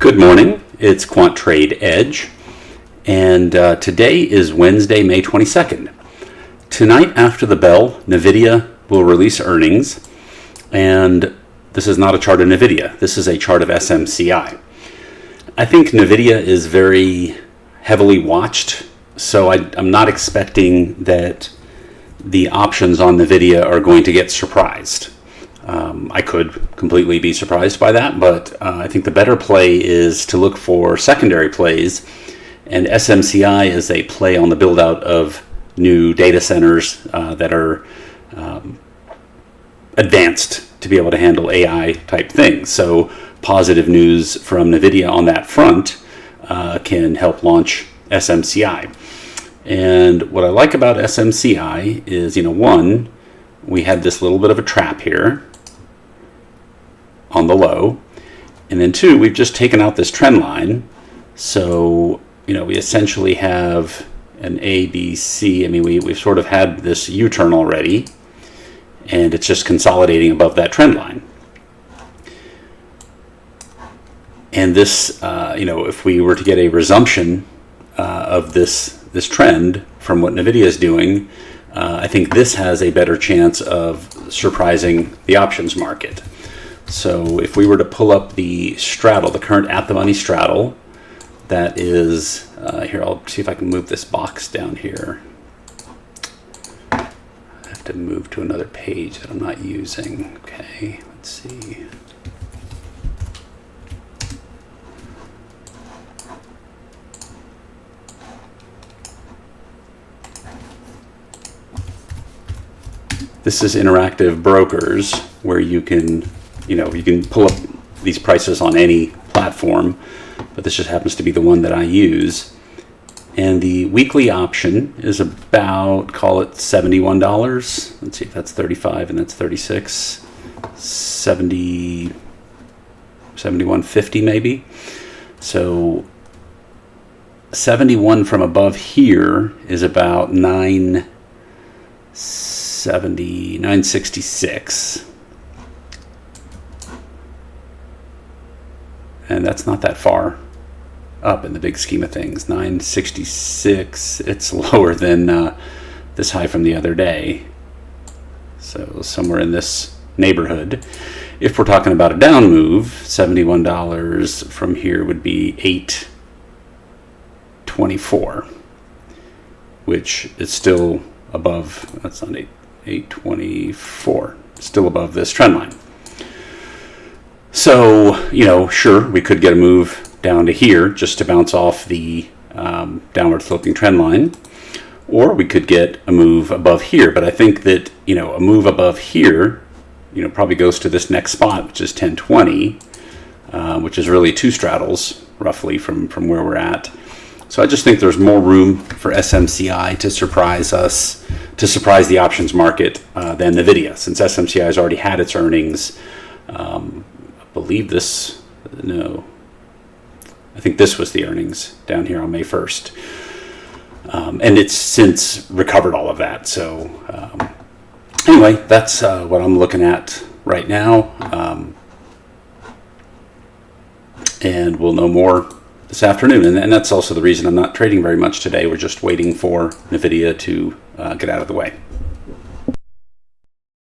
Good morning, it's Quant Trade Edge, and today is Wednesday, May 22nd. Tonight after the bell, NVDA will release earnings, and this is not a chart of NVDA, this is a chart of SMCI. I think NVDA is very heavily watched, so I'm not expecting that the options on NVDA are going to get surprised. I could completely be surprised by that, but I think the better play is to look for secondary plays, and SMCI is a play on the build out of new data centers that are advanced to be able to handle AI type things. So positive news from NVIDIA on that front can help launch SMCI. And what I like about SMCI is, one, we had this little bit of a trap here on the low, and then two, we've just taken out this trend line, so we essentially have an A, B, C. We've sort of had this U-turn already, and it's just consolidating above that trend line. And this, if we were to get a resumption of this trend from what NVIDIA is doing, I think this has a better chance of surprising the options market. So if we were to pull up the straddle, the current at-the-money straddle, that is, here, I'll see if I can move this box down here. I have to move to another page that I'm not using. Okay, let's see. This is Interactive Brokers, where you can pull up these prices on any platform, but this just happens to be the one that I use. And the weekly option is about, call it $71. Let's see if that's 35 and that's 36. 71.50 maybe. So 71 from above here is about 966. And that's not that far up in the big scheme of things. 966, it's lower than this high from the other day. So somewhere in this neighborhood. If we're talking about a down move, $71 from here would be 824, which is still above, that's not 824, still above this trend line. So, sure, we could get a move down to here just to bounce off the downward sloping trend line, or we could get a move above here. But I think that, a move above here, probably goes to this next spot, which is 1020, which is really two straddles, roughly, from where we're at. So I just think there's more room for SMCI to surprise us, to surprise the options market than NVIDIA, since SMCI has already had its earnings. I think this was the earnings down here on May 1st. And it's since recovered all of that. So anyway, that's what I'm looking at right now. And we'll know more this afternoon. And that's also the reason I'm not trading very much today. We're just waiting for NVIDIA to get out of the way.